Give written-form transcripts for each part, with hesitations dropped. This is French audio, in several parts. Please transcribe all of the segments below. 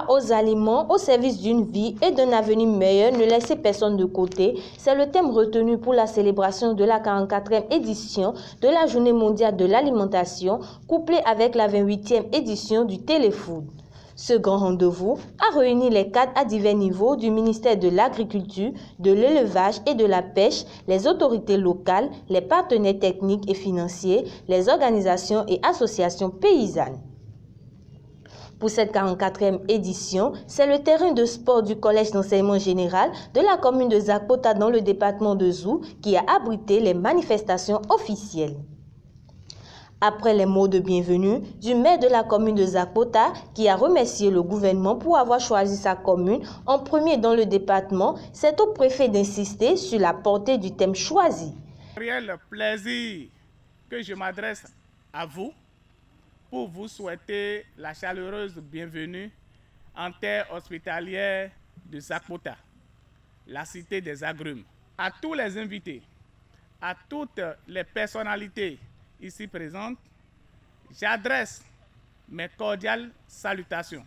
droit aux aliments au service d'une vie et d'un avenir meilleur, ne laisser personne de côté, c'est le thème retenu pour la célébration de la 44e édition de la Journée mondiale de l'alimentation, couplée avec la 28e édition du Téléfood. Ce grand rendez-vous a réuni les cadres à divers niveaux du ministère de l'Agriculture, de l'Élevage et de la Pêche, les autorités locales, les partenaires techniques et financiers, les organisations et associations paysannes. Pour cette 44e édition, c'est le terrain de sport du Collège d'enseignement général de la commune de Zakpota dans le département de Zou qui a abrité les manifestations officielles. Après les mots de bienvenue du maire de la commune de Zakpota qui a remercié le gouvernement pour avoir choisi sa commune en premier dans le département, c'est au préfet d'insister sur la portée du thème choisi. Réel plaisir que je m'adresse à vous pour vous souhaiter la chaleureuse bienvenue en terre hospitalière de Zakpota, la cité des agrumes. À tous les invités, à toutes les personnalités ici présentes, j'adresse mes cordiales salutations.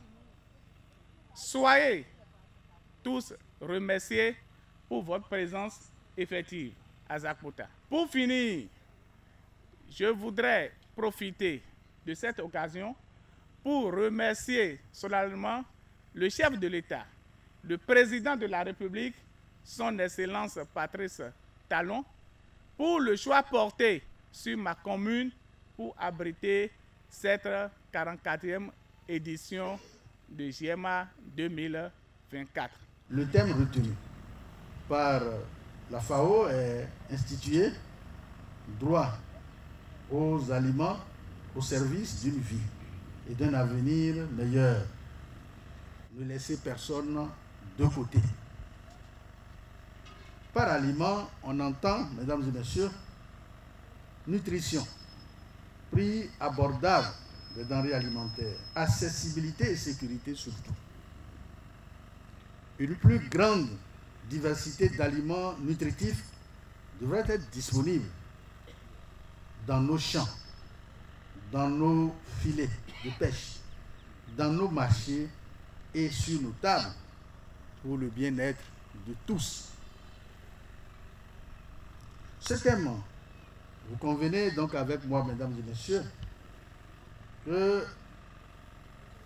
Soyez tous remerciés pour votre présence effective à Zakpota. Pour finir, je voudrais profiter de cette occasion pour remercier solennellement le chef de l'État, le président de la République, son Excellence Patrice Talon, pour le choix porté sur ma commune pour abriter cette 44e édition de GMA 2024. Le thème retenu par la FAO est institué « Droit aux aliments au service d'une vie et d'un avenir meilleur. Ne laisser personne de côté ». Par aliment, on entend, mesdames et messieurs, nutrition, prix abordable des denrées alimentaires, accessibilité et sécurité surtout. Une plus grande diversité d'aliments nutritifs devrait être disponible dans nos champs, dans nos filets de pêche, dans nos marchés et sur nos tables pour le bien-être de tous. Ce thème, vous convenez donc avec moi, mesdames et messieurs,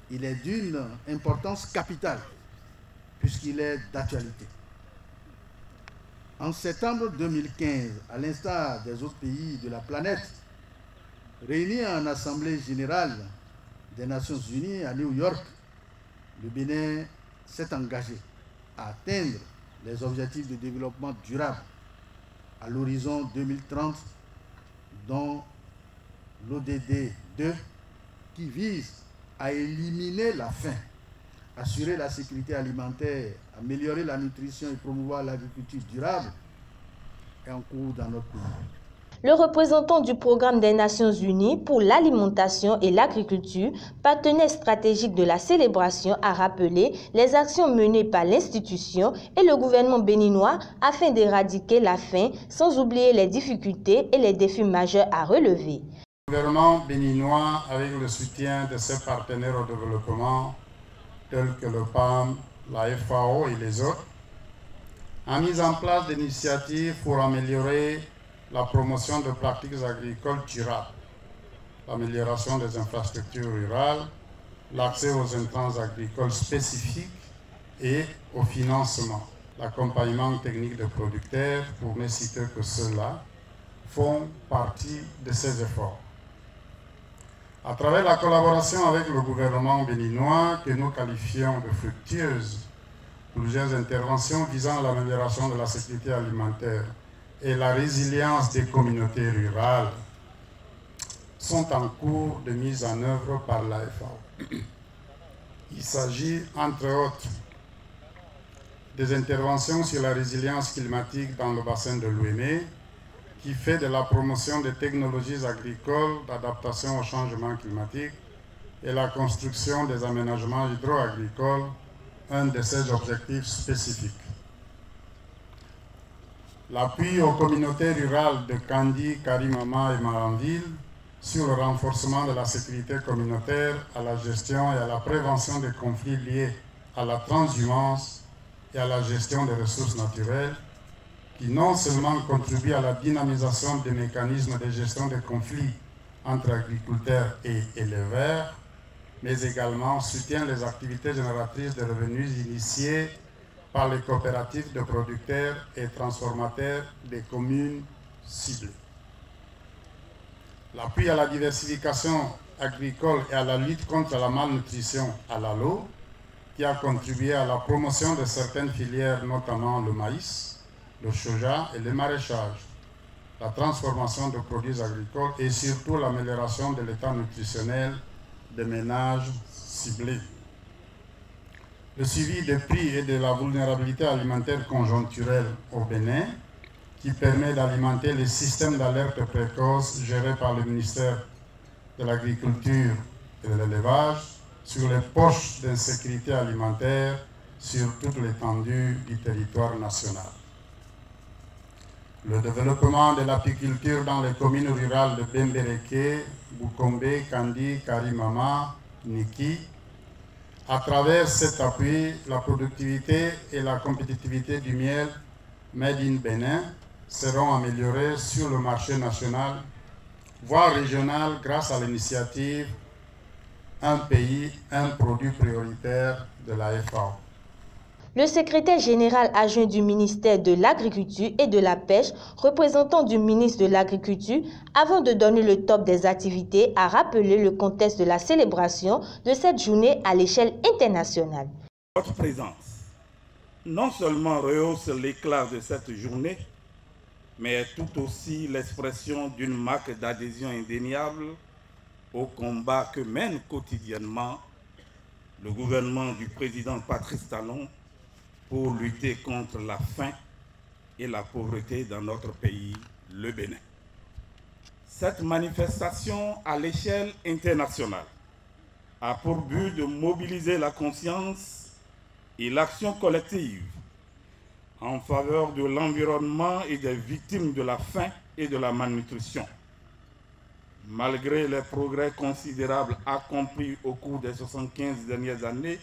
qu'il est d'une importance capitale puisqu'il est d'actualité. En septembre 2015, à l'instar des autres pays de la planète, réunis en Assemblée générale des Nations Unies à New York, le Bénin s'est engagé à atteindre les objectifs de développement durable à l'horizon 2030, dont l'ODD 2, qui vise à éliminer la faim, assurer la sécurité alimentaire, améliorer la nutrition et promouvoir l'agriculture durable, est en cours dans notre pays. Le représentant du programme des Nations Unies pour l'alimentation et l'agriculture, partenaire stratégique de la célébration, a rappelé les actions menées par l'institution et le gouvernement béninois afin d'éradiquer la faim, sans oublier les difficultés et les défis majeurs à relever. Le gouvernement béninois, avec le soutien de ses partenaires au développement, tels que le PAM, la FAO et les autres, a mis en place des initiatives pour améliorer la promotion de pratiques agricoles durables, l'amélioration des infrastructures rurales, l'accès aux intrants agricoles spécifiques et au financement, l'accompagnement technique des producteurs, pour ne citer que ceux-là, font partie de ces efforts. À travers la collaboration avec le gouvernement béninois, que nous qualifions de fructueuse, plusieurs interventions visant l'amélioration de la sécurité alimentaire et la résilience des communautés rurales sont en cours de mise en œuvre par la FAO. Il s'agit, entre autres, des interventions sur la résilience climatique dans le bassin de l'Ouémé, qui fait de la promotion des technologies agricoles d'adaptation au changement climatique et la construction des aménagements hydro-agricoles un de ses objectifs spécifiques. L'appui aux communautés rurales de Kandi, Karimama et Maranville sur le renforcement de la sécurité communautaire, à la gestion et à la prévention des conflits liés à la transhumance et à la gestion des ressources naturelles, qui non seulement contribuent à la dynamisation des mécanismes de gestion des conflits entre agriculteurs et éleveurs, mais également soutient les activités génératrices de revenus initiées par les coopératives de producteurs et transformateurs des communes ciblées. L'appui à la diversification agricole et à la lutte contre la malnutrition à l'ALO, qui a contribué à la promotion de certaines filières, notamment le maïs, le soja et le maraîchage, la transformation de produits agricoles et surtout l'amélioration de l'état nutritionnel des ménages ciblés. Le suivi des prix et de la vulnérabilité alimentaire conjoncturelle au Bénin, qui permet d'alimenter les systèmes d'alerte précoce gérés par le ministère de l'Agriculture et de l'Élevage sur les poches d'insécurité alimentaire sur toute l'étendue du territoire national. Le développement de l'apiculture dans les communes rurales de Bembereke, Bukombe, Kandi, Karimama, Niki. À travers cet appui, la productivité et la compétitivité du miel Made in Bénin seront améliorées sur le marché national, voire régional, grâce à l'initiative Un pays, un produit prioritaire de la FAO. Le secrétaire général adjoint du ministère de l'Agriculture et de la Pêche, représentant du ministre de l'Agriculture, avant de donner le top des activités, a rappelé le contexte de la célébration de cette journée à l'échelle internationale. Votre présence non seulement rehausse l'éclat de cette journée, mais est tout aussi l'expression d'une marque d'adhésion indéniable au combat que mène quotidiennement le gouvernement du président Patrice Talon pour lutter contre la faim et la pauvreté dans notre pays, le Bénin. Cette manifestation à l'échelle internationale a pour but de mobiliser la conscience et l'action collective en faveur de l'environnement et des victimes de la faim et de la malnutrition. Malgré les progrès considérables accomplis au cours des 75 dernières années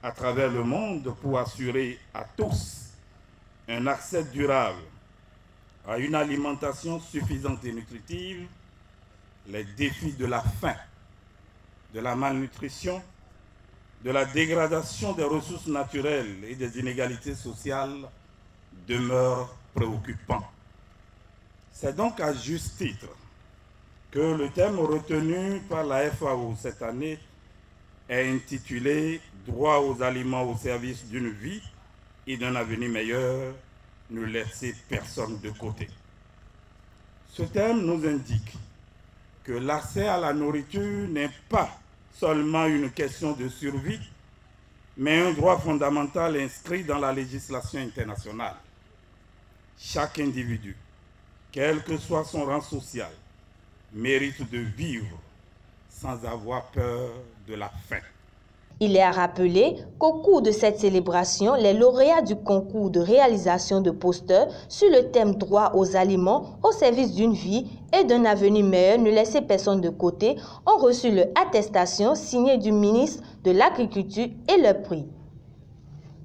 à travers le monde pour assurer à tous un accès durable à une alimentation suffisante et nutritive, les défis de la faim, de la malnutrition, de la dégradation des ressources naturelles et des inégalités sociales demeurent préoccupants. C'est donc à juste titre que le thème retenu par la FAO cette année est intitulé « Droit aux aliments au service d'une vie et d'un avenir meilleur, ne laissez personne de côté ». Ce thème nous indique que l'accès à la nourriture n'est pas seulement une question de survie, mais un droit fondamental inscrit dans la législation internationale. Chaque individu, quel que soit son rang social, mérite de vivre sans avoir peur de la faim. Il est à rappeler qu'au cours de cette célébration, les lauréats du concours de réalisation de posters sur le thème « Droit aux aliments au service d'une vie et d'un avenir meilleur, ne laissez personne de côté » ont reçu leur attestation signée du ministre de l'Agriculture et leur prix.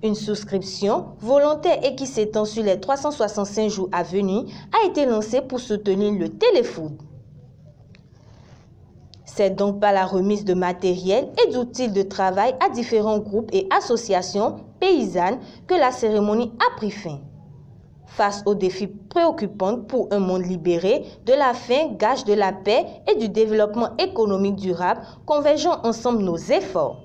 Une souscription volontaire et qui s'étend sur les 365 jours à venir a été lancée pour soutenir le téléfood. C'est donc par la remise de matériel et d'outils de travail à différents groupes et associations paysannes que la cérémonie a pris fin. Face aux défis préoccupants pour un monde libéré de la faim, gage de la paix et du développement économique durable, convergeons ensemble nos efforts.